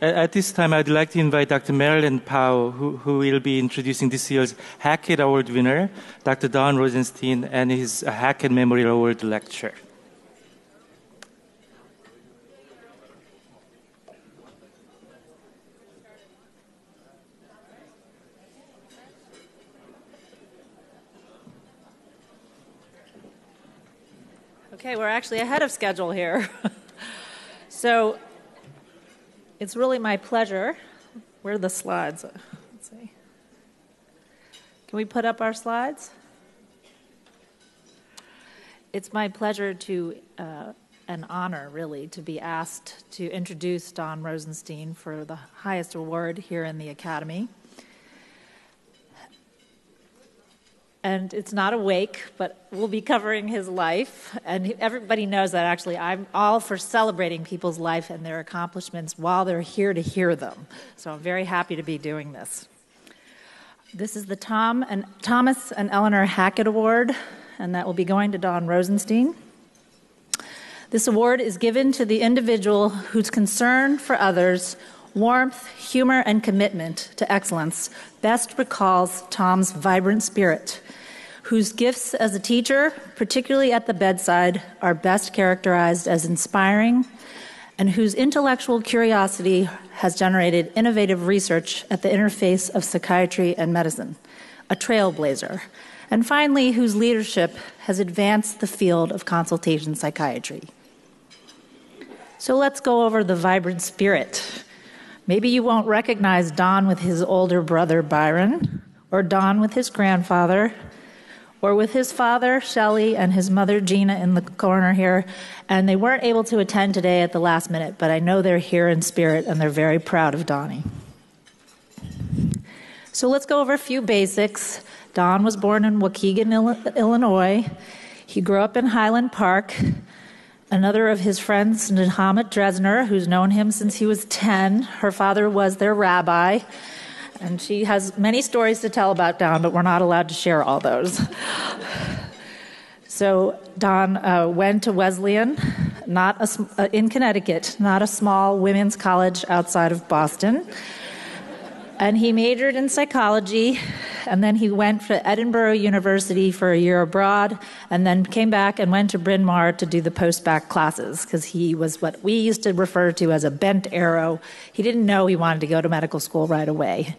at this time, I'd like to invite Dr. Marilyn Powell, who will be introducing this year's Hackett Award winner, Dr. Don Rosenstein, and his Hackett Memorial Award lecture. Okay, we're actually ahead of schedule here. So it's really my pleasure. Where are the slides? Let's see. Can we put up our slides? It's my pleasure to, an honor really, to be asked to introduce Don Rosenstein for the highest award here in the Academy. And it's not a wake, but we'll be covering his life. And everybody knows that actually I'm all for celebrating people's life and their accomplishments while they're here to hear them. So I'm very happy to be doing this. This is the Thomas and Eleanor Hackett Award, and that will be going to Don Rosenstein. This award is given to the individual whose concern for others, warmth, humor, and commitment to excellence best recalls Tom's vibrant spirit, whose gifts as a teacher, particularly at the bedside, are best characterized as inspiring, and whose intellectual curiosity has generated innovative research at the interface of psychiatry and medicine, a trailblazer, and finally, whose leadership has advanced the field of consultation psychiatry. So let's go over the vibrant spirit. Maybe you won't recognize Don with his older brother, Byron, or Don with his grandfather, or with his father, Shelley, and his mother, Gina, in the corner here. And they weren't able to attend today at the last minute, but I know they're here in spirit, and they're very proud of Donnie. So let's go over a few basics. Don was born in Waukegan, Illinois. He grew up in Highland Park. Another of his friends, Nehamet Dresner, who's known him since he was 10. Her father was their rabbi. And she has many stories to tell about Don, but we're not allowed to share all those. So Don went to Wesleyan, in Connecticut, not a small women's college outside of Boston. And he majored in psychology, and then he went to Edinburgh University for a year abroad, and then came back and went to Bryn Mawr to do the post-bac classes, because he was what we used to refer to as a bent arrow. He didn't know he wanted to go to medical school right away.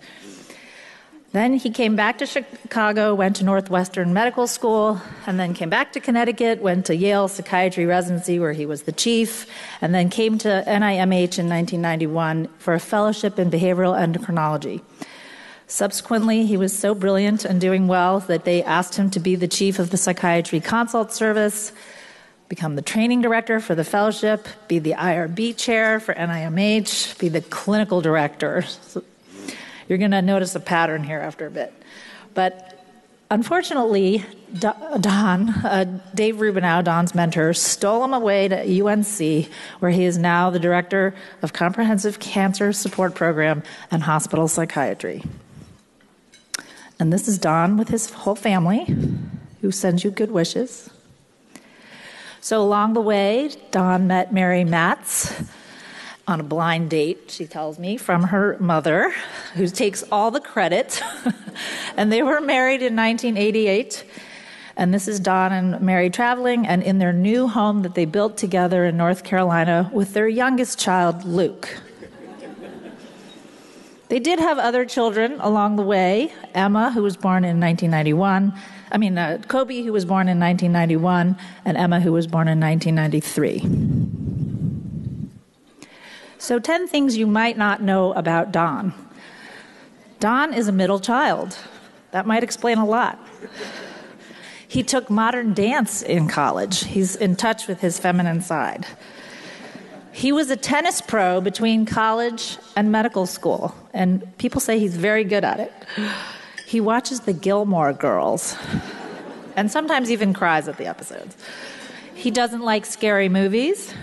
Then he came back to Chicago, went to Northwestern Medical School, and then came back to Connecticut, went to Yale Psychiatry Residency, where he was the chief, and then came to NIMH in 1991 for a fellowship in behavioral endocrinology. Subsequently, he was so brilliant and doing well that they asked him to be the chief of the psychiatry consult service, become the training director for the fellowship, be the IRB chair for NIMH, be the clinical director. So you're going to notice a pattern here after a bit. But unfortunately, Dave Rubinow, Don's mentor, stole him away to UNC, where he is now the director of Comprehensive Cancer Support Program and Hospital Psychiatry. And this is Don with his whole family, who sends you good wishes. So along the way, Don met Mary Matz on a blind date, she tells me, from her mother, who takes all the credit. And they were married in 1988. And this is Don and Mary traveling, and in their new home that they built together in North Carolina with their youngest child, Luke. They did have other children along the way. Emma, who was born in 1991. Kobe, who was born in 1991, and Emma, who was born in 1993. So 10 things you might not know about Don. Don is a middle child. That might explain a lot. He took modern dance in college. He's in touch with his feminine side. He was a tennis pro between college and medical school, and people say he's very good at it. He watches the Gilmore Girls, and sometimes even cries at the episodes. He doesn't like scary movies.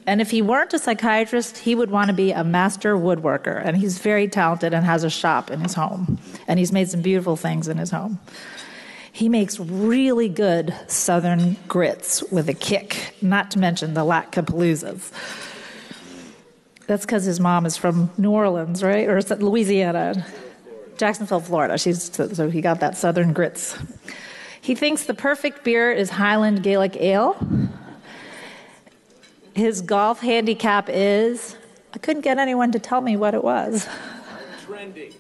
And if he weren't a psychiatrist, he would want to be a master woodworker. And he's very talented and has a shop in his home. And he's made some beautiful things in his home. He makes really good Southern grits with a kick, not to mention the Latkapaloozas. That's because his mom is from New Orleans, right? Or is it Louisiana? Jacksonville, Florida. So he got that southern grits. He thinks the perfect beer is Highland Gaelic Ale. His golf handicap is, I couldn't get anyone to tell me what it was. Trending.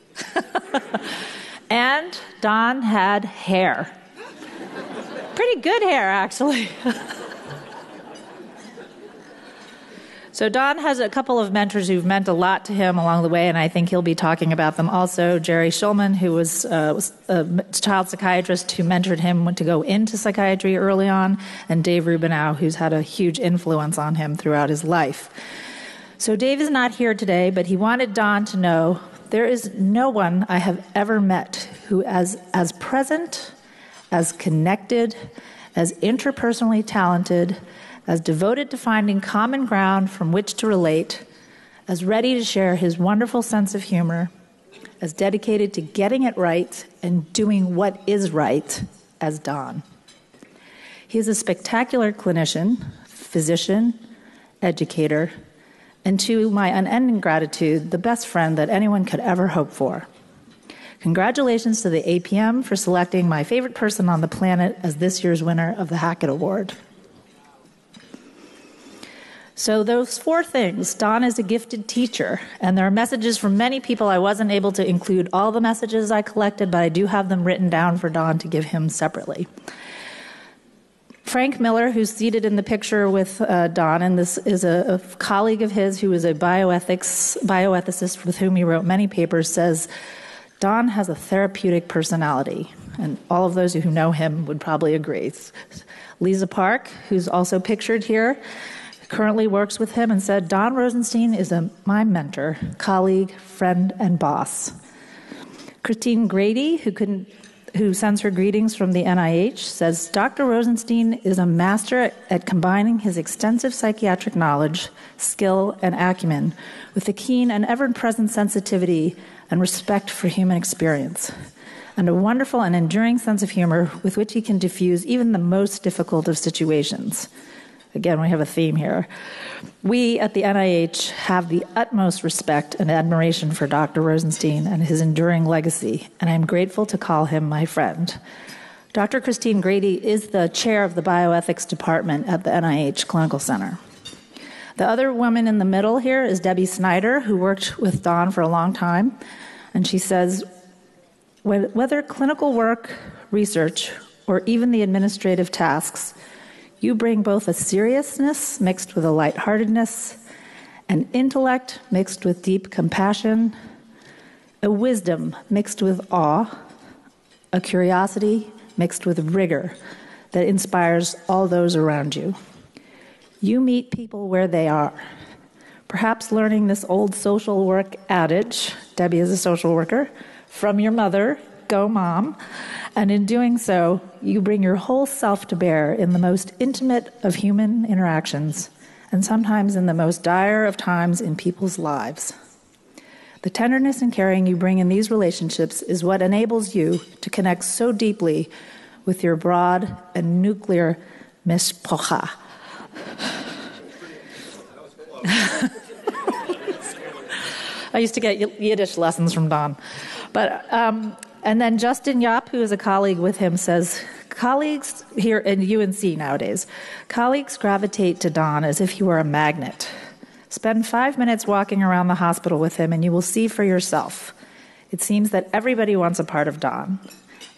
And Don had hair. Pretty good hair, actually. So Don has a couple of mentors who've meant a lot to him along the way, and I think he'll be talking about them also. Jerry Schulman, who was a child psychiatrist who mentored him to go into psychiatry early on, and Dave Rubinow, who's had a huge influence on him throughout his life. So Dave is not here today, but he wanted Don to know there is no one I have ever met who is as present, as connected, as interpersonally talented, as devoted to finding common ground from which to relate, as ready to share his wonderful sense of humor, as dedicated to getting it right and doing what is right as Don. He is a spectacular clinician, physician, educator, and to my unending gratitude, the best friend that anyone could ever hope for. Congratulations to the APM for selecting my favorite person on the planet as this year's winner of the Hackett Award. So those four things. Don is a gifted teacher, and there are messages from many people. I wasn't able to include all the messages I collected, but I do have them written down for Don to give him separately. Frank Miller, who's seated in the picture with Don, and this is a colleague of his who is a bioethicist with whom he wrote many papers, says, Don has a therapeutic personality, and all of those who know him would probably agree. Lisa Park, who's also pictured here, currently works with him and said, Don Rosenstein is my mentor, colleague, friend, and boss. Christine Grady, who sends her greetings from the NIH, says, Dr. Rosenstein is a master at combining his extensive psychiatric knowledge, skill, and acumen with a keen and ever-present sensitivity and respect for human experience, and a wonderful and enduring sense of humor with which he can diffuse even the most difficult of situations. Again, we have a theme here. We at the NIH have the utmost respect and admiration for Dr. Rosenstein and his enduring legacy, and I'm grateful to call him my friend. Dr. Christine Grady is the chair of the bioethics department at the NIH Clinical Center. The other woman in the middle here is Debbie Snyder, who worked with Don for a long time, and she says, whether clinical work, research, or even the administrative tasks, you bring both a seriousness mixed with a lightheartedness, an intellect mixed with deep compassion, a wisdom mixed with awe, a curiosity mixed with rigor that inspires all those around you. You meet people where they are, perhaps learning this old social work adage, Debbie is a social worker, from your mother, go mom, and in doing so, you bring your whole self to bear in the most intimate of human interactions, and sometimes in the most dire of times in people's lives. The tenderness and caring you bring in these relationships is what enables you to connect so deeply with your broad and nuclear mishpocha. I used to get Yiddish lessons from Don. And then Justin Yap, who is a colleague with him, says, colleagues here in UNC nowadays, colleagues gravitate to Don as if he were a magnet. Spend 5 minutes walking around the hospital with him and you will see for yourself. It seems that everybody wants a part of Don.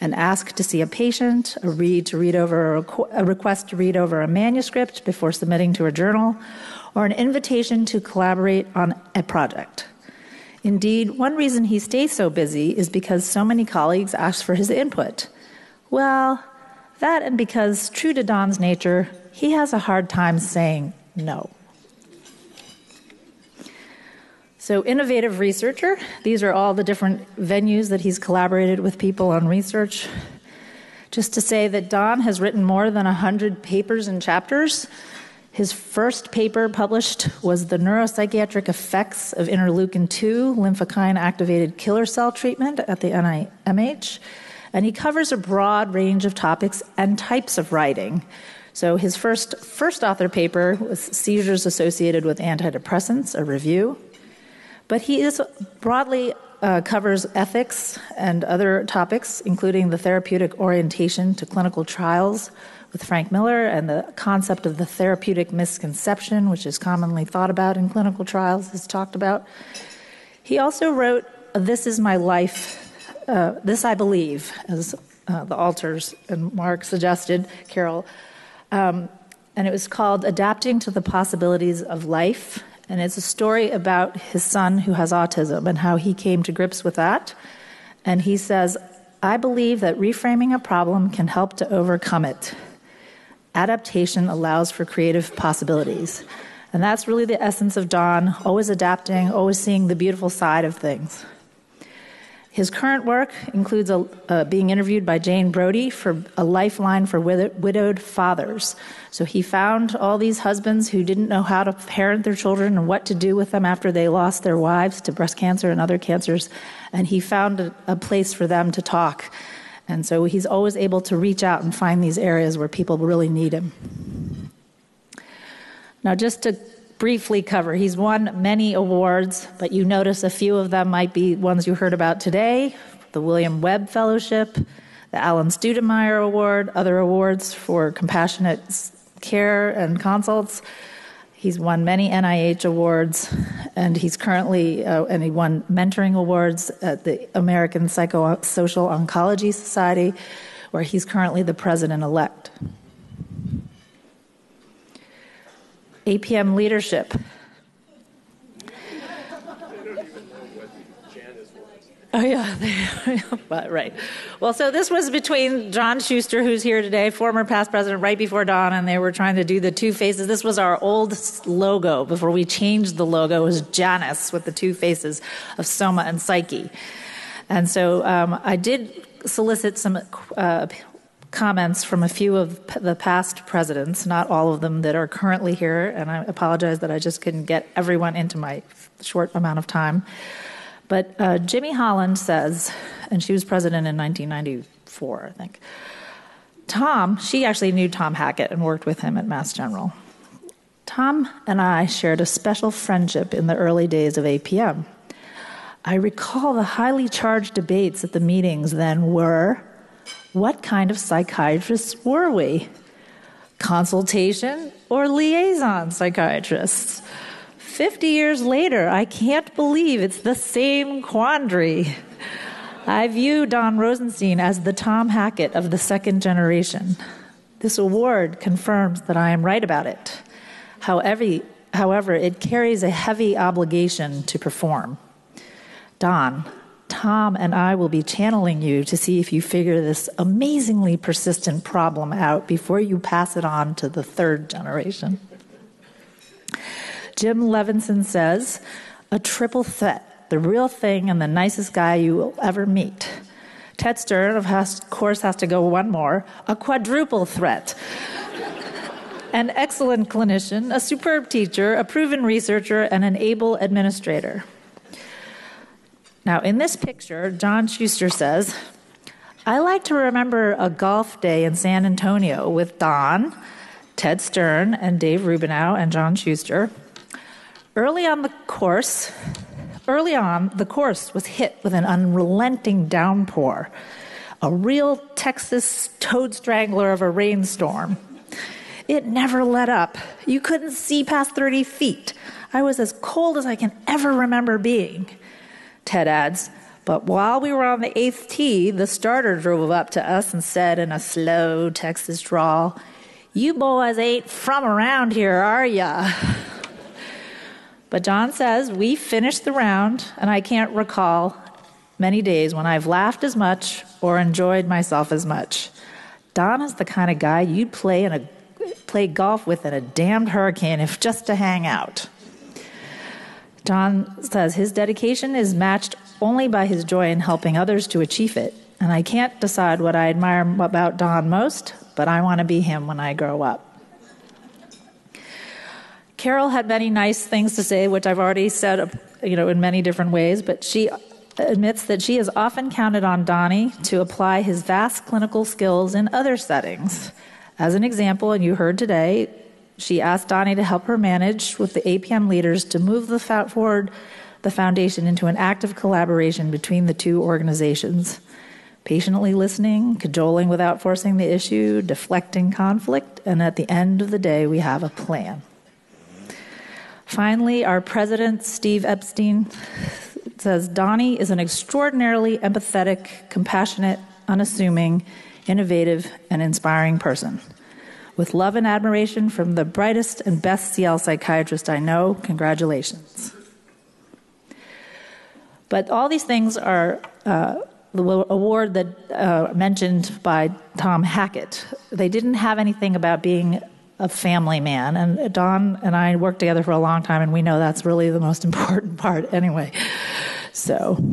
An ask to see a patient, a request to read over a manuscript before submitting to a journal, or an invitation to collaborate on a project. Indeed, one reason he stays so busy is because so many colleagues ask for his input. Well, that and because, true to Don's nature, he has a hard time saying no. So, innovative researcher, these are all the different venues that he's collaborated with people on research. Just to say that Don has written more than 100 papers and chapters. His first paper published was The Neuropsychiatric Effects of Interleukin-2 Lymphokine-Activated Killer Cell Treatment at the NIMH, and he covers a broad range of topics and types of writing, So his first author paper was Seizures Associated with Antidepressants, a review. But he is broadly covers ethics and other topics, including the therapeutic orientation to clinical trials with Frank Miller and the concept of the therapeutic misconception, which is commonly thought about in clinical trials, is talked about. He also wrote This Is My Life, This I Believe, as the authors and Mark suggested, Carol. And it was called Adapting to the Possibilities of Life. And it's a story about his son who has autism and how he came to grips with that. And he says, I believe that reframing a problem can help to overcome it. Adaptation allows for creative possibilities. And that's really the essence of Don, always adapting, always seeing the beautiful side of things. His current work includes being interviewed by Jane Brody for a lifeline for widowed fathers. So he found all these husbands who didn't know how to parent their children and what to do with them after they lost their wives to breast cancer and other cancers, and he found a place for them to talk. And so he's always able to reach out and find these areas where people really need him. Now, just to briefly cover, he's won many awards, but you notice a few of them might be ones you heard about today: the William Webb Fellowship, the Alan Studemeyer Award, other awards for compassionate care and consults. He's won many NIH awards, and he's currently, and he won mentoring awards at the American Psychosocial Oncology Society, where he's currently the president-elect. APM leadership. Oh, yeah, but, right. Well, so this was between John Schuster, who's here today, former past president, right before Don, and they were trying to do the two faces. This was our old logo before we changed the logo. It was Janus with the two faces of Soma and Psyche. And so I did solicit some comments from a few of the past presidents, not all of them that are currently here, and I apologize that I just couldn't get everyone into my short amount of time. But Jimmy Holland says, and she was president in 1994, I think, she actually knew Tom Hackett and worked with him at Mass General. Tom and I shared a special friendship in the early days of APM. I recall the highly charged debates at the meetings then were, what kind of psychiatrists were we? Consultation or liaison psychiatrists? 50 years later, I can't believe it's the same quandary. I view Don Rosenstein as the Tom Hackett of the second generation. This award confirms that I am right about it. However, it carries a heavy obligation to perform. Don, Tom and I will be channeling you to see if you figure this amazingly persistent problem out before you pass it on to the third generation. Jim Levinson says, a triple threat, the real thing and the nicest guy you will ever meet. Ted Stern, of course, has to go one more, a quadruple threat. An excellent clinician, a superb teacher, a proven researcher, and an able administrator. Now, in this picture, John Schuster says, I like to remember a golf day in San Antonio with Don, Ted Stern, and Dave Rubinow, and John Schuster. Early on, the course was hit with an unrelenting downpour, a real Texas toad strangler of a rainstorm. It never let up. You couldn't see past 30 feet. I was as cold as I can ever remember being. Ted adds, but while we were on the 8th tee, the starter drove up to us and said in a slow Texas drawl, you boys ain't from around here, are ya? But John says, we finished the round, and I can't recall many days when I've laughed as much or enjoyed myself as much. Don is the kind of guy you'd play golf with in a damned hurricane if just to hang out. John says his dedication is matched only by his joy in helping others to achieve it. And I can't decide what I admire about Don most, but I want to be him when I grow up. Carol had many nice things to say, which I've already said, in many different ways, but she admits that she has often counted on Donnie to apply his vast clinical skills in other settings. As an example, and you heard today, she asked Donnie to help her manage with the APM leaders to move forward the foundation into an active collaboration between the two organizations. Patiently listening, cajoling without forcing the issue, deflecting conflict, and at the end of the day, we have a plan. Finally, our president, Steve Epstein, says, Donnie is an extraordinarily empathetic, compassionate, unassuming, innovative, and inspiring person. With love and admiration from the brightest and best CL psychiatrist I know, congratulations. But all these things are the award that mentioned by Tom Hackett. They didn't have anything about being a family man. And Don and I worked together for a long time, and we know that's really the most important part anyway. So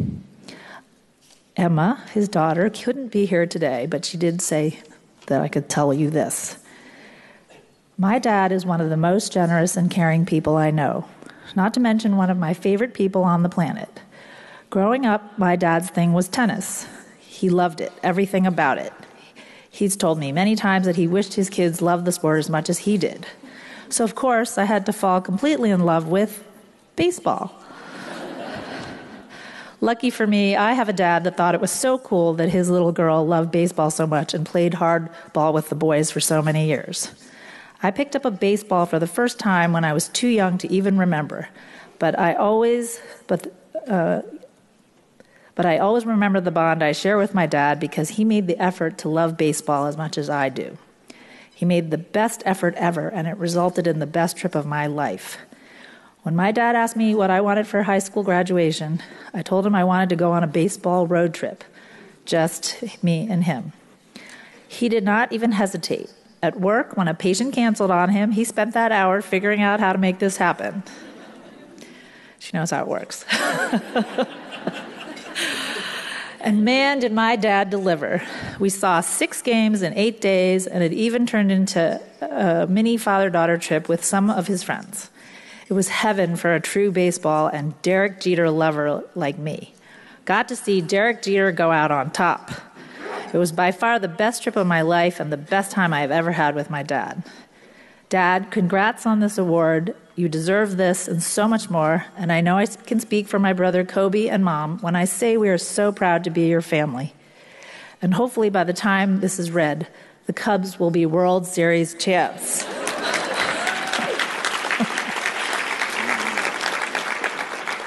Emma, his daughter, couldn't be here today, but she did say that I could tell you this. My dad is one of the most generous and caring people I know, not to mention one of my favorite people on the planet. Growing up, my dad's thing was tennis. He loved it, everything about it. He's told me many times that he wished his kids loved the sport as much as he did. So, of course, I had to fall completely in love with baseball. Lucky for me, I have a dad that thought it was so cool that his little girl loved baseball so much and played hardball with the boys for so many years. I picked up a baseball for the first time when I was too young to even remember, but I always remember the bond I share with my dad because he made the effort to love baseball as much as I do. He made the best effort ever, and it resulted in the best trip of my life. When my dad asked me what I wanted for high school graduation, I told him I wanted to go on a baseball road trip, just me and him. He did not even hesitate. At work, when a patient canceled on him, he spent that hour figuring out how to make this happen. She knows how it works. And man, did my dad deliver. We saw 6 games in 8 days, and it even turned into a mini father-daughter trip with some of his friends. It was heaven for a true baseball and Derek Jeter lover like me. Got to see Derek Jeter go out on top. It was by far the best trip of my life and the best time I've ever had with my dad. Dad, congrats on this award. You deserve this and so much more, and I know I can speak for my brother Kobe and Mom when I say we are so proud to be your family. And hopefully by the time this is read, the Cubs will be World Series champs.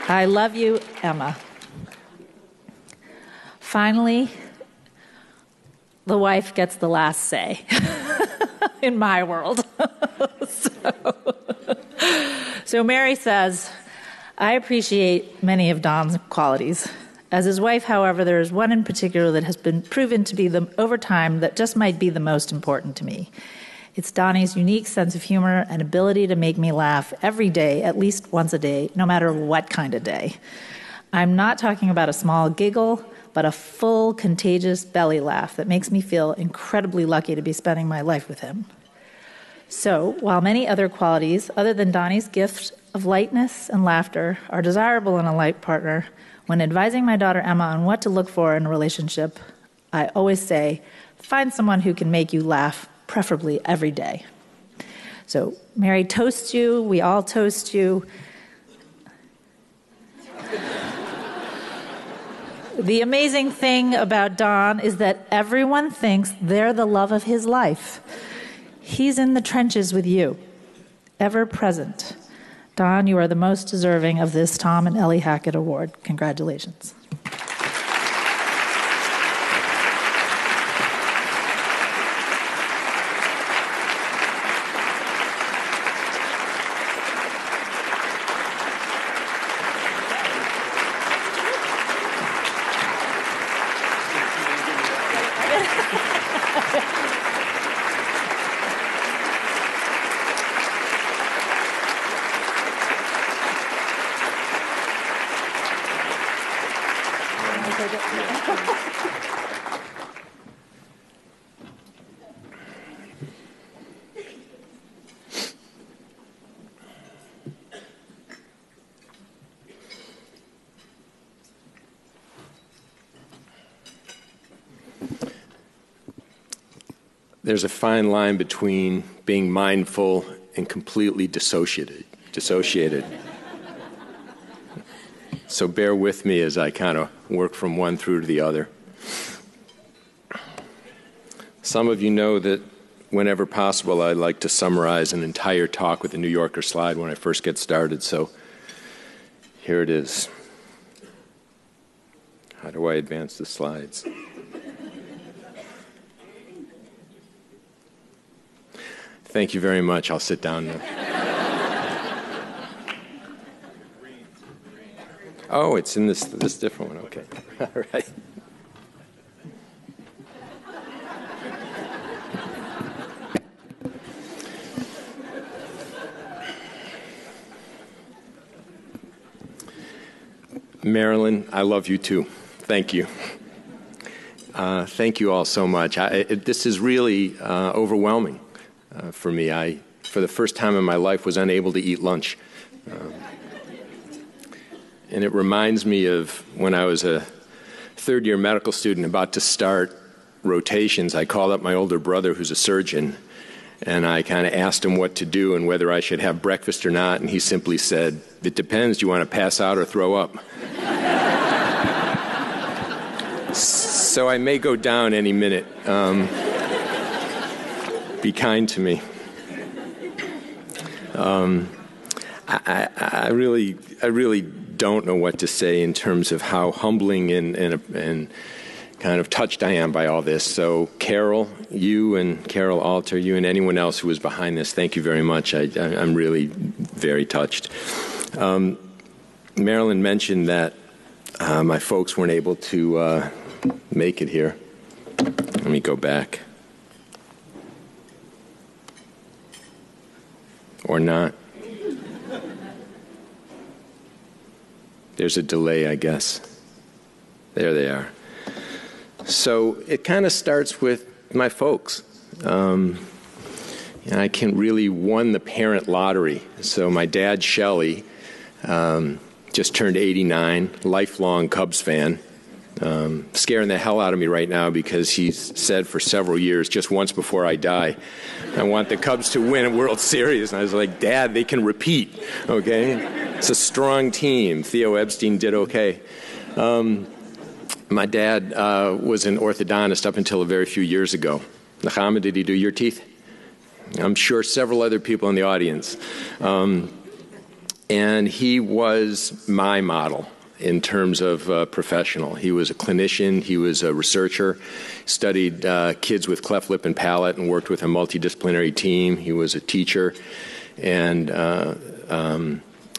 I love you, Emma. Finally, the wife gets the last say in my world. So Mary says, I appreciate many of Don's qualities. As his wife, however, there is one in particular that has been proven to be, over time, that just might be the most important to me. It's Donnie's unique sense of humor and ability to make me laugh every day, at least once a day, no matter what kind of day. I'm not talking about a small giggle, but a full, contagious belly laugh that makes me feel incredibly lucky to be spending my life with him. So, while many other qualities, other than Donnie's gift of lightness and laughter, are desirable in a life partner, when advising my daughter Emma on what to look for in a relationship, I always say, find someone who can make you laugh, preferably every day. So, Mary toasts you, we all toast you. The amazing thing about Don is that everyone thinks they're the love of his life. He's in the trenches with you, ever present. Don, you are the most deserving of this Tom and Ellie Hackett Award. Congratulations. there's a fine line between being mindful and completely dissociated. So bear with me as I kind of work from one through to the other. Some of you know that whenever possible, I like to summarize an entire talk with a New Yorker slide when I first get started, so here it is. How do I advance the slides? Thank you very much. I'll sit down now. Oh, it's in this different one. Okay. All right. Marilyn, I love you too. Thank you. Thank you all so much. This is really overwhelming for me. I, for the first time in my life, was unable to eat lunch. And it reminds me of when I was a third-year medical student about to start rotations. I called up my older brother, who's a surgeon, and I kind of asked him what to do and whether I should have breakfast or not, and he simply said, "It depends. Do you want to pass out or throw up?" So I may go down any minute. Be kind to me. I really don't know what to say in terms of how humbling and kind of touched I am by all this. So Carol, you and Carol Alter, you and anyone else who was behind this, thank you very much. I'm really very touched. Marilyn mentioned that my folks weren't able to make it here. Let me go back. Or not. There's a delay, I guess. There they are. So it kind of starts with my folks. I can really won the parent lottery. So my dad, Shelley, just turned 89, lifelong Cubs fan. Scaring the hell out of me right now because he's said for several years, just once before I die, I want the Cubs to win a World Series. And I was like, Dad, they can repeat, okay? It's a strong team. Theo Epstein did okay. My dad was an orthodontist up until a very few years ago. Nechama, did he do your teeth? I'm sure several other people in the audience. And he was my model in terms of professional. He was a clinician, he was a researcher, studied kids with cleft lip and palate and worked with a multidisciplinary team. He was a teacher and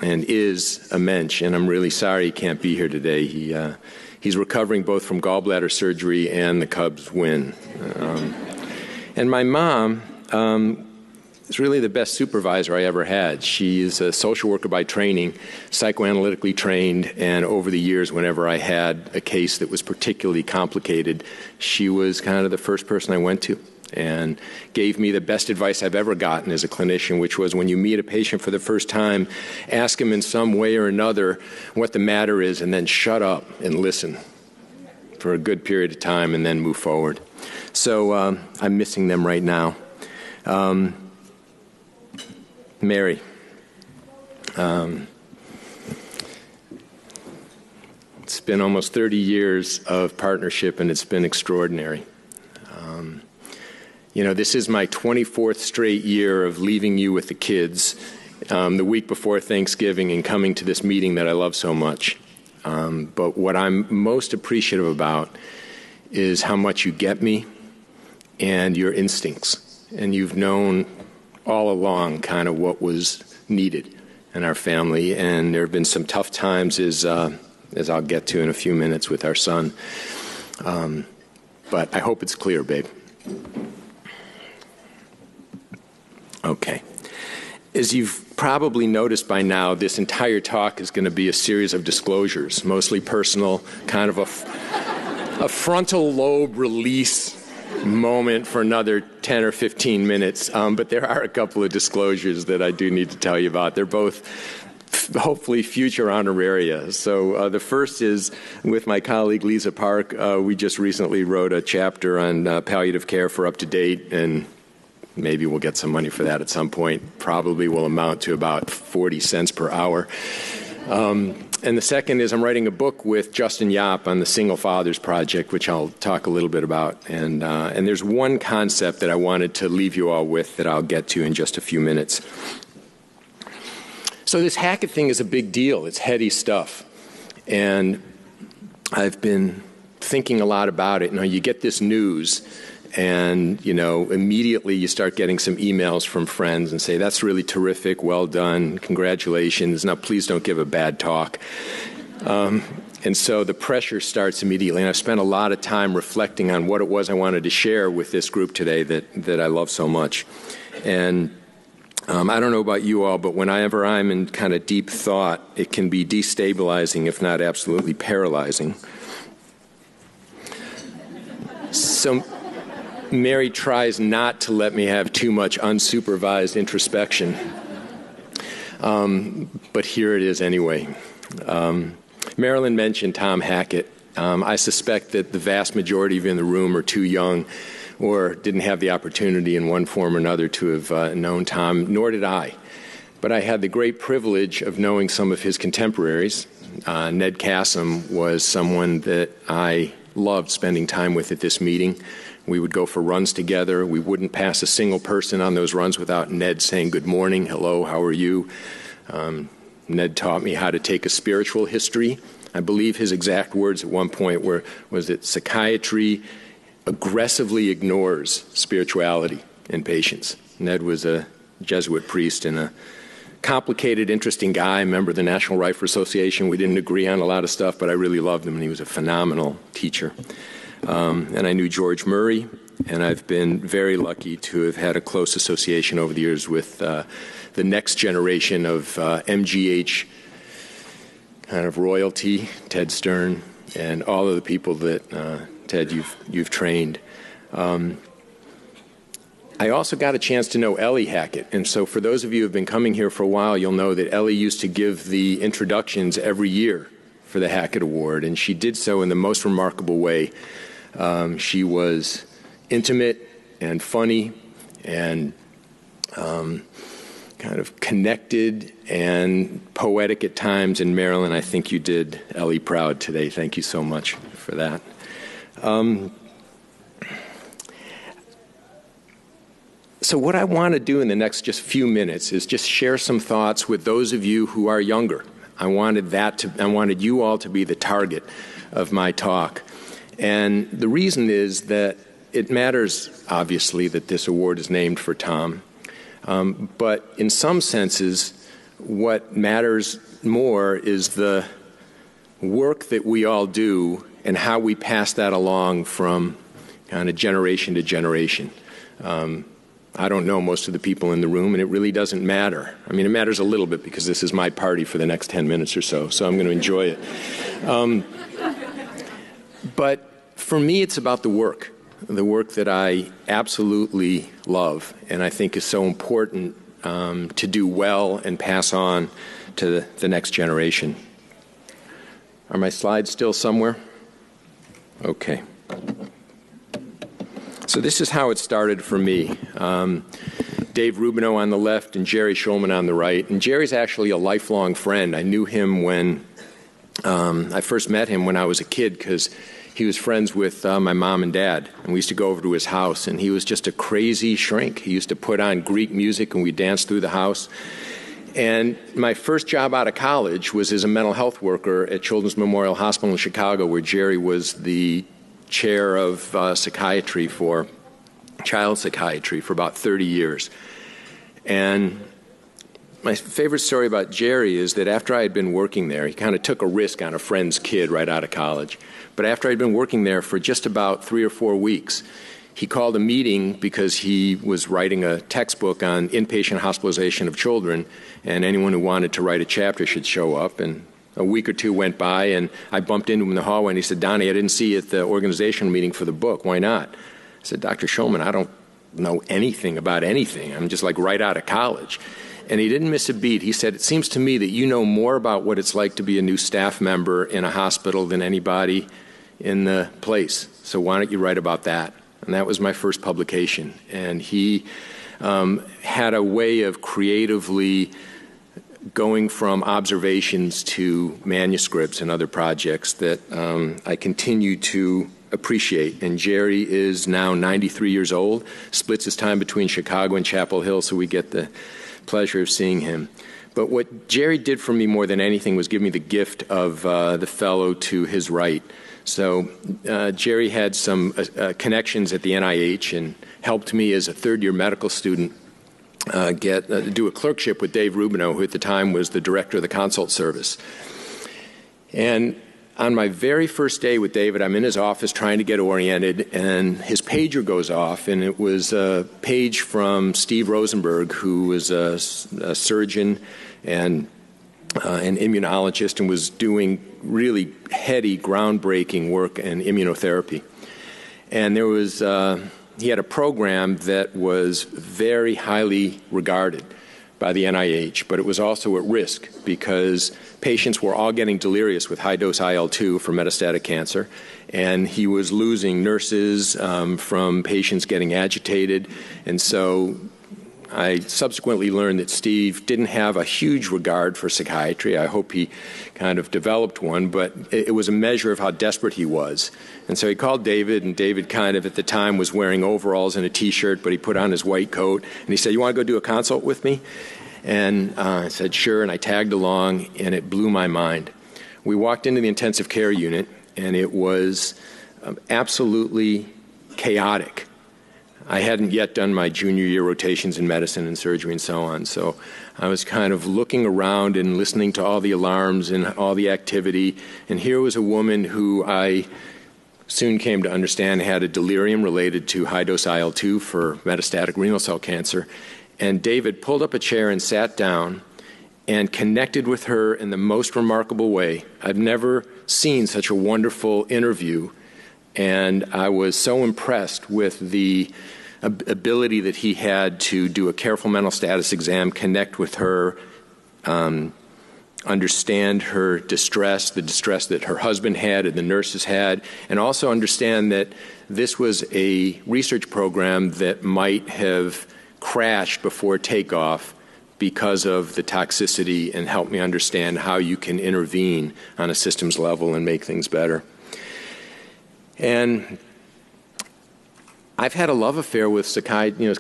is a mensch, and I'm really sorry he can't be here today. He's recovering both from gallbladder surgery and the Cubs win. And my mom is really the best supervisor I ever had. She's a social worker by training, psychoanalytically trained, and over the years, whenever I had a case that was particularly complicated, she was kind of the first person I went to and gave me the best advice I've ever gotten as a clinician, which was when you meet a patient for the first time, ask him in some way or another what the matter is, and then shut up and listen for a good period of time and then move forward. So I'm missing them right now. Mary. It's been almost 30 years of partnership, and it's been extraordinary. This is my 24th straight year of leaving you with the kids the week before Thanksgiving and coming to this meeting that I love so much. But what I'm most appreciative about is how much you get me and your instincts. And you've known all along kind of what was needed in our family. And there have been some tough times, as I'll get to in a few minutes with our son. But I hope it's clear, babe. Okay. As you've probably noticed by now, this entire talk is going to be a series of disclosures, mostly personal, kind of a frontal lobe release moment for another 10 or 15 minutes. But there are a couple of disclosures that I do need to tell you about. They're both hopefully future honoraria. So the first is with my colleague Lisa Park. We just recently wrote a chapter on palliative care for Up to Date, and maybe we'll get some money for that at some point. Probably will amount to about 40 cents per hour. And the second is I'm writing a book with Justin Yap on the Single Fathers Project, which I'll talk a little bit about. And there's one concept that I wanted to leave you all with that I'll get to in just a few minutes. So this Hackett thing is a big deal. It's heady stuff. And I've been thinking a lot about it. Now, you get this news, and, immediately you start getting some emails from friends and say, that's really terrific, well done, congratulations, now please don't give a bad talk. And so the pressure starts immediately. And I've spent a lot of time reflecting on what it was I wanted to share with this group today that I love so much. And I don't know about you all, but whenever I'm in kind of deep thought, it can be destabilizing, if not absolutely paralyzing. So Mary tries not to let me have too much unsupervised introspection, but here it is anyway. Marilyn mentioned Tom Hackett. I suspect that the vast majority of you in the room are too young or didn't have the opportunity in one form or another to have known Tom, nor did I. But I had the great privilege of knowing some of his contemporaries. Ned Kassem was someone that I loved spending time with at this meeting. We would go for runs together. We wouldn't pass a single person on those runs without Ned saying good morning, hello, how are you? Ned taught me how to take a spiritual history. I believe his exact words at one point was that psychiatry aggressively ignores spirituality in patients. Ned was a Jesuit priest and a complicated, interesting guy, member of the National Rifle Association. We didn't agree on a lot of stuff, but I really loved him, and he was a phenomenal teacher. And I knew George Murray, and I've been very lucky to have had a close association over the years with the next generation of MGH kind of royalty, Ted Stern, and all of the people that, Ted, you've trained. I also got a chance to know Ellie Hackett, and so for those of you who have been coming here for a while, you'll know that Ellie used to give the introductions every year for the Hackett Award, and she did so in the most remarkable way. She was intimate and funny and kind of connected and poetic at times. And Marilyn, I think you did Ellie proud today. Thank you so much for that. So what I want to do in the next just few minutes is just share some thoughts with those of you who are younger. I wanted you all to be the target of my talk. And the reason is that it matters, obviously, that this award is named for Tom. But in some senses, what matters more is the work that we all do and how we pass that along from kind of generation to generation. I don't know most of the people in the room, and it really doesn't matter. I mean, it matters a little bit because this is my party for the next 10 minutes or so I'm going to enjoy it. But for me, it's about the work that I absolutely love and I think is so important to do well and pass on to the next generation. Are my slides still somewhere? Okay. So this is how it started for me. Dave Rubino on the left and Jerry Schulman on the right. And Jerry's actually a lifelong friend. I knew him when I first met him when I was a kid because he was friends with my mom and dad. And we used to go over to his house, and he was just a crazy shrink. He used to put on Greek music, and we danced through the house. And my first job out of college was as a mental health worker at Children's Memorial Hospital in Chicago, where Jerry was the chair of psychiatry for child psychiatry for about 30 years. And my favorite story about Jerry is that after I had been working there, he kind of took a risk on a friend's kid right out of college. But after I'd been working there for just about 3 or 4 weeks, he called a meeting because he was writing a textbook on inpatient hospitalization of children, and anyone who wanted to write a chapter should show up. And a week or two went by, and I bumped into him in the hallway, and he said, "Donnie, I didn't see you at the organizational meeting for the book. Why not?" I said, "Dr. Schulman, I don't know anything about anything. I'm just like right out of college." And he didn't miss a beat. He said, "It seems to me that you know more about what it's like to be a new staff member in a hospital than anybody in the place. So why don't you write about that?" And that was my first publication. And he had a way of creatively going from observations to manuscripts and other projects that I continue to appreciate. And Jerry is now 93 years old, splits his time between Chicago and Chapel Hill, so we get the pleasure of seeing him. But what Jerry did for me more than anything was give me the gift of the fellow to his right. So Jerry had some connections at the NIH and helped me as a third-year medical student do a clerkship with Dave Rubino, who at the time was the director of the consult service. And on my very first day with David, I'm in his office trying to get oriented, and his pager goes off, and it was a page from Steve Rosenberg, who was a surgeon and an immunologist and was doing really heady, groundbreaking work in immunotherapy. And there was he had a program that was very highly regarded by the NIH, but it was also at risk because patients were all getting delirious with high-dose IL-2 for metastatic cancer, and he was losing nurses from patients getting agitated. And so I subsequently learned that Steve didn't have a huge regard for psychiatry. I hope he kind of developed one, but it was a measure of how desperate he was. And so he called David, and David kind of at the time was wearing overalls and a T-shirt, but he put on his white coat, and he said, "You want to go do a consult with me?" And I said, "Sure," and I tagged along, and it blew my mind. We walked into the intensive care unit, and it was absolutely chaotic. I hadn't yet done my junior year rotations in medicine and surgery and so on, so I was kind of looking around and listening to all the alarms and all the activity, and here was a woman who I soon came to understand had a delirium related to high-dose IL-2 for metastatic renal cell cancer. And David pulled up a chair and sat down and connected with her in the most remarkable way. I've never seen such a wonderful interview, and I was so impressed with the ability that he had to do a careful mental status exam, connect with her, understand her distress, the distress that her husband had and the nurses had, and also understand that this was a research program that might have crashed before takeoff because of the toxicity, and help me understand how you can intervene on a systems level and make things better. And I've had a love affair with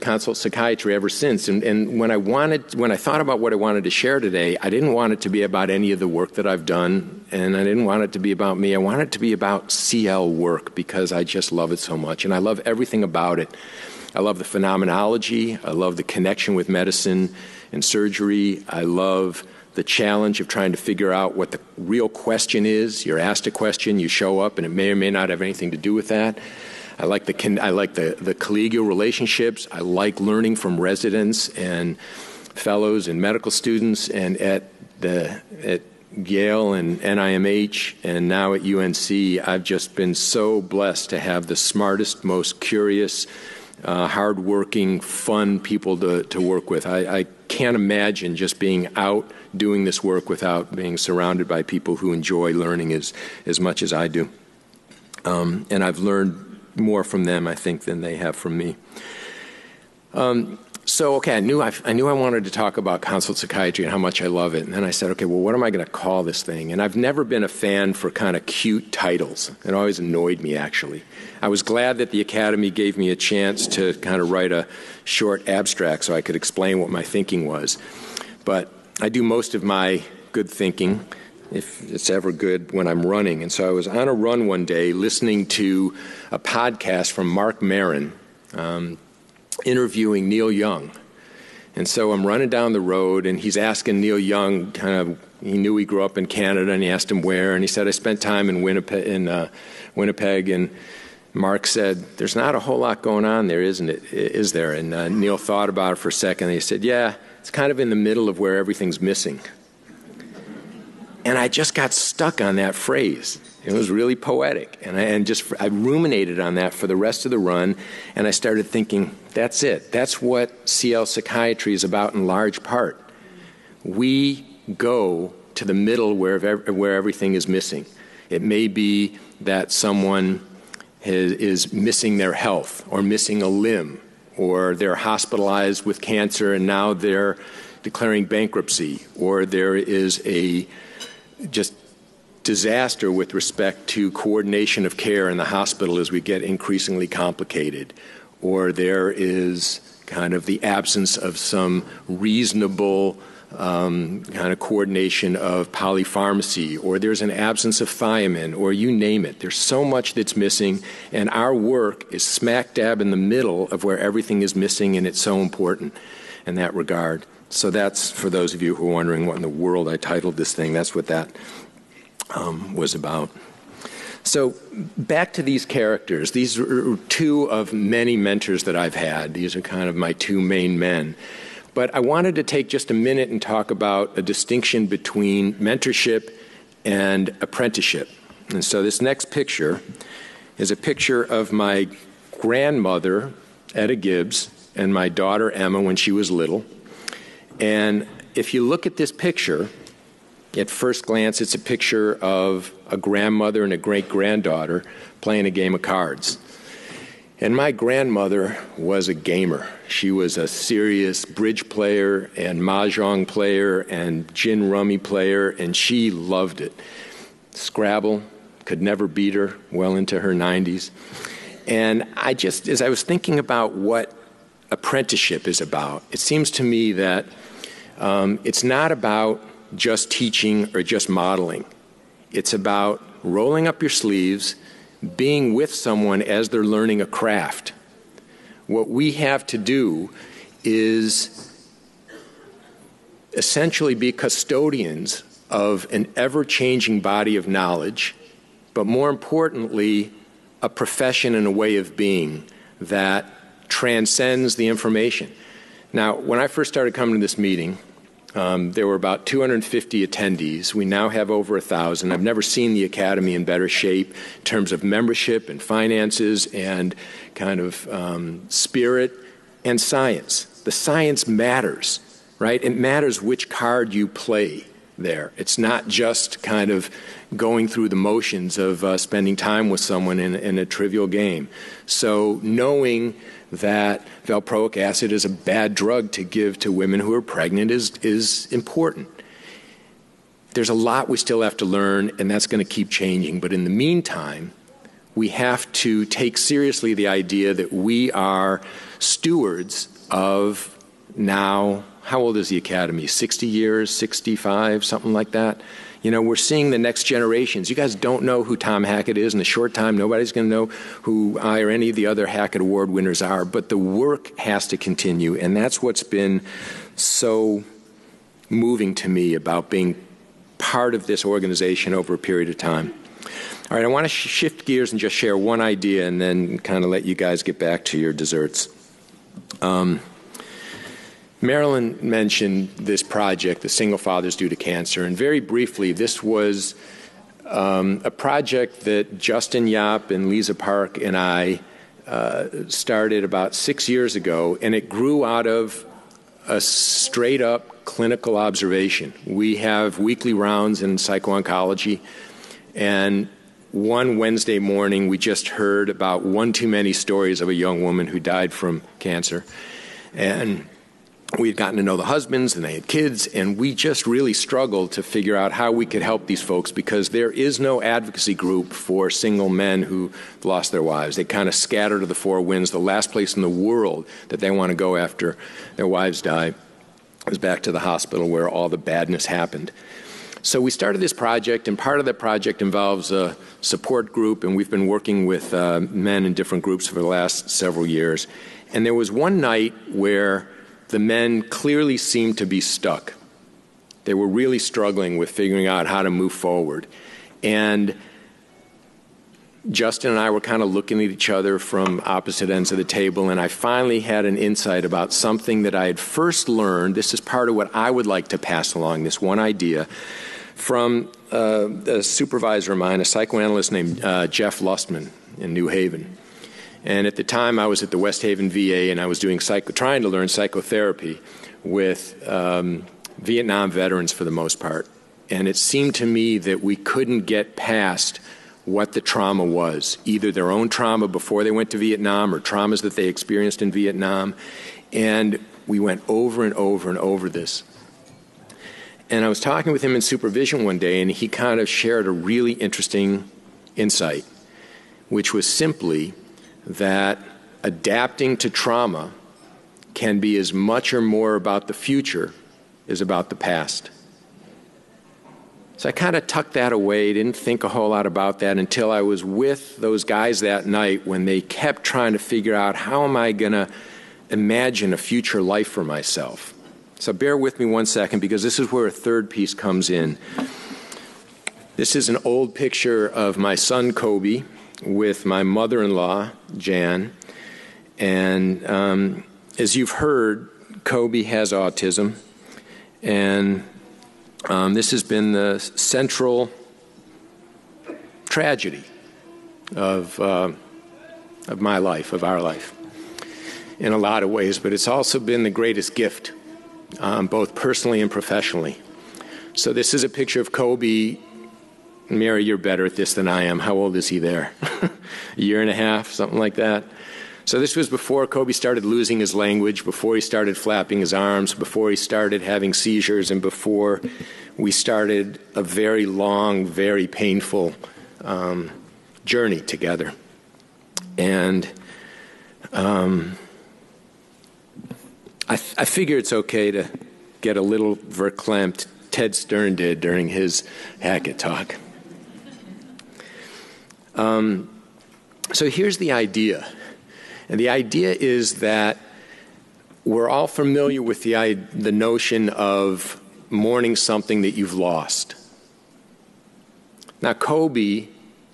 consult psychiatry ever since. And when I thought about what I wanted to share today, I didn't want it to be about any of the work that I've done, and I didn't want it to be about me. I wanted it to be about CL work because I just love it so much, and I love everything about it. I love the phenomenology. I love the connection with medicine and surgery. I love the challenge of trying to figure out what the real question is. You're asked a question, you show up, and it may or may not have anything to do with that. I like the collegial relationships. I like learning from residents and fellows and medical students, and at Yale and NIMH and now at UNC, I've just been so blessed to have the smartest, most curious, hardworking, fun people to work with. I can't imagine just being out doing this work without being surrounded by people who enjoy learning as much as I do. And I've learned more from them, I think, than they have from me. So, okay, I knew I wanted to talk about consult psychiatry and how much I love it. And then I said, okay, well, what am I going to call this thing? And I've never been a fan for kind of cute titles. It always annoyed me, actually. I was glad that the Academy gave me a chance to kind of write a short abstract so I could explain what my thinking was. But I do most of my good thinking, if it's ever good, when I'm running. And so I was on a run one day listening to a podcast from Mark Maron, interviewing Neil Young. And so I'm running down the road, and he's asking Neil Young, he knew he grew up in Canada, and he asked him where, and he said, I spent time in Winnipeg, and Mark said, there's not a whole lot going on there, isn't it? Is there? And Neil thought about it for a second, and he said, yeah, it's kind of in the middle of where everything's missing. And I just got stuck on that phrase. It was really poetic, and I ruminated on that for the rest of the run, and I started thinking, that's it. That's what CL psychiatry is about in large part. we go to the middle where everything is missing. It may be that someone is missing their health or missing a limb, or they're hospitalized with cancer and now they're declaring bankruptcy, or there is a just disaster with respect to coordination of care in the hospital as we get increasingly complicated, or there is kind of the absence of some reasonable kind of coordination of polypharmacy, or there's an absence of thiamine, or you name it. There's so much that's missing, and our work is smack dab in the middle of where everything is missing, and it's so important in that regard. So that's, for those of you who are wondering what in the world I titled this thing, that's what that was about. So back to these characters. These are two of many mentors that I've had. These are kind of my two main men. But I wanted to take just a minute and talk about a distinction between mentorship and apprenticeship. And so this next picture is a picture of my grandmother, Etta Gibbs, and my daughter, Emma, when she was little. And if you look at this picture, at first glance, it's a picture of a grandmother and a great-granddaughter playing a game of cards. And my grandmother was a gamer. She was a serious bridge player and mahjong player and gin rummy player, and she loved it. Scrabble, could never beat her, well into her 90s. And as I was thinking about what apprenticeship is about, it seems to me that it's not about just teaching or just modeling. It's about rolling up your sleeves, being with someone as they're learning a craft. What we have to do is essentially be custodians of an ever-changing body of knowledge, but more importantly, a profession and a way of being that transcends the information. Now, when I first started coming to this meeting, there were about 250 attendees. We now have over 1,000. I've never seen the Academy in better shape in terms of membership and finances and kind of spirit and science. The science matters, right? It matters which card you play there. It's not just kind of going through the motions of spending time with someone in a trivial game. So knowing that valproic acid is a bad drug to give to women who are pregnant is important. There's a lot we still have to learn, and that's going to keep changing. But in the meantime, we have to take seriously the idea that we are stewards of now, how old is the Academy? 60 years, 65, something like that? You know, we're seeing the next generations. You guys don't know who Tom Hackett is. In a short time, nobody's going to know who I or any of the other Hackett Award winners are. But the work has to continue, and that's what's been so moving to me about being part of this organization over a period of time. All right, I want to shift gears and just share one idea and then kind of let you guys get back to your desserts. Marilyn mentioned this project, the Single Fathers Due to Cancer, and very briefly, this was a project that Justin Yap and Lisa Park and I started about 6 years ago, and it grew out of a straight-up clinical observation. We have weekly rounds in psycho-oncology, and one Wednesday morning, we just heard about one too many stories of a young woman who died from cancer, and we'd gotten to know the husbands, and they had kids, and we just really struggled to figure out how we could help these folks because there is no advocacy group for single men who lost their wives. They kind of scatter to the four winds. The last place in the world that they want to go after their wives die is back to the hospital where all the badness happened. So we started this project, and part of that project involves a support group, and we've been working with men in different groups for the last several years. And there was one night where the men clearly seemed to be stuck. They were really struggling with figuring out how to move forward. And Justin and I were kind of looking at each other from opposite ends of the table, and I finally had an insight about something that I had first learned. This is part of what I would like to pass along, this one idea, from a supervisor of mine, a psychoanalyst named Jeff Lustman in New Haven. And at the time, I was at the West Haven VA, and I was doing trying to learn psychotherapy with Vietnam veterans for the most part. And it seemed to me that we couldn't get past what the trauma was, either their own trauma before they went to Vietnam or traumas that they experienced in Vietnam. And we went over and over and over this. And I was talking with him in supervision one day, and he kind of shared a really interesting insight, which was simply that adapting to trauma can be as much or more about the future as about the past. So I kind of tucked that away, didn't think a whole lot about that until I was with those guys that night when they kept trying to figure out, how am I going to imagine a future life for myself? So bear with me one second, because this is where a third piece comes in. This is an old picture of my son, Kobe, with my mother-in-law, Jan. And as you've heard, Kobe has autism. And this has been the central tragedy of my life, of our life, in a lot of ways. But it's also been the greatest gift, both personally and professionally. So this is a picture of Kobe. Mary, you're better at this than I am. How old is he there? A year and a half, something like that. So this was before Kobe started losing his language, before he started flapping his arms, before he started having seizures, and before we started a very long, very painful journey together. And I figure it's okay to get a little verklempt. Ted Stern did during his Hackett talk. So here's the idea. And the idea is that we're all familiar with the notion of mourning something that you've lost. Now, Kobe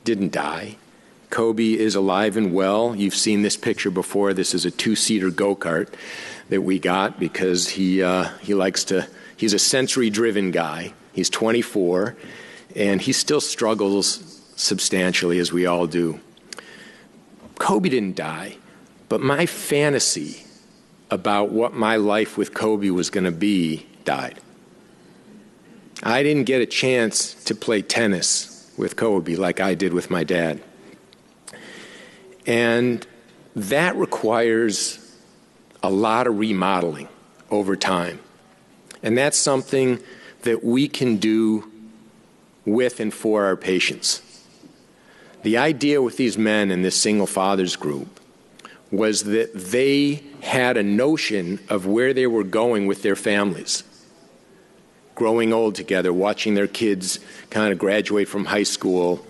didn't die. Kobe is alive and well. You've seen this picture before. This is a two-seater go-kart that we got because he's a sensory-driven guy. He's 24, and he still struggles substantially, as we all do. Kobe didn't die, but my fantasy about what my life with Kobe was going to be died. I didn't get a chance to play tennis with Kobe like I did with my dad. And that requires a lot of remodeling over time. And that's something that we can do with and for our patients. The idea with these men in this single fathers group was that they had a notion of where they were going with their families. Growing old together, watching their kids kind of graduate from high school,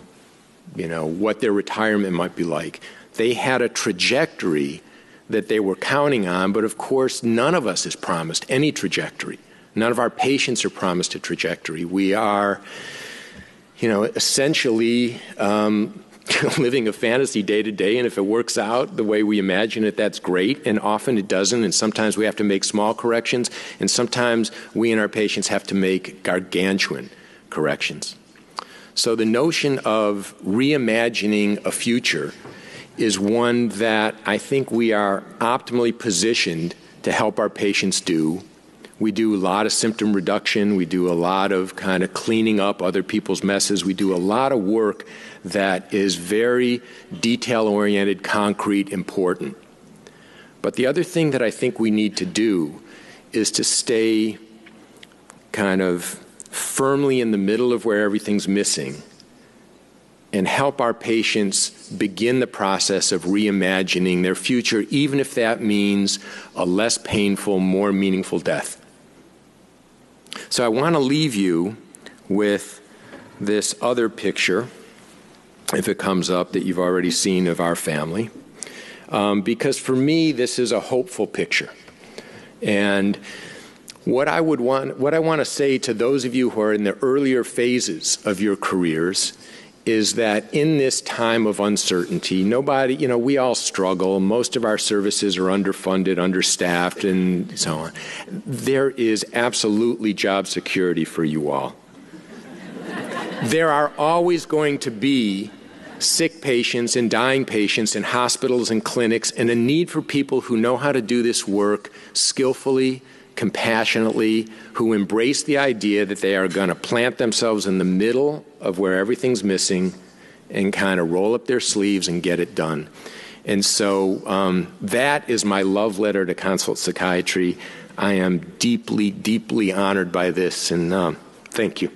what their retirement might be like. They had a trajectory that they were counting on, but of course none of us is promised any trajectory. None of our patients are promised a trajectory. We are, essentially living a fantasy day to day, and if it works out the way we imagine it, that's great, and often it doesn't, and sometimes we have to make small corrections, and sometimes we and our patients have to make gargantuan corrections. So the notion of reimagining a future is one that I think we are optimally positioned to help our patients do. We do a lot of symptom reduction. We do a lot of kind of cleaning up other people's messes. We do a lot of work that is very detail-oriented, concrete, important. But the other thing that I think we need to do is to stay kind of firmly in the middle of where everything's missing and help our patients begin the process of reimagining their future, even if that means a less painful, more meaningful death. So I want to leave you with this other picture, if it comes up, that you've already seen of our family, because for me this is a hopeful picture. And what I want to say to those of you who are in the earlier phases of your careers is that in this time of uncertainty, we all struggle. Most of our services are underfunded, understaffed, and so on. There is absolutely job security for you all. There are always going to be sick patients and dying patients in hospitals and clinics, and a need for people who know how to do this work skillfully compassionately, who embrace the idea that they are going to plant themselves in the middle of where everything's missing and kind of roll up their sleeves and get it done. And so that is my love letter to consult psychiatry. I am deeply, deeply honored by this, and thank you.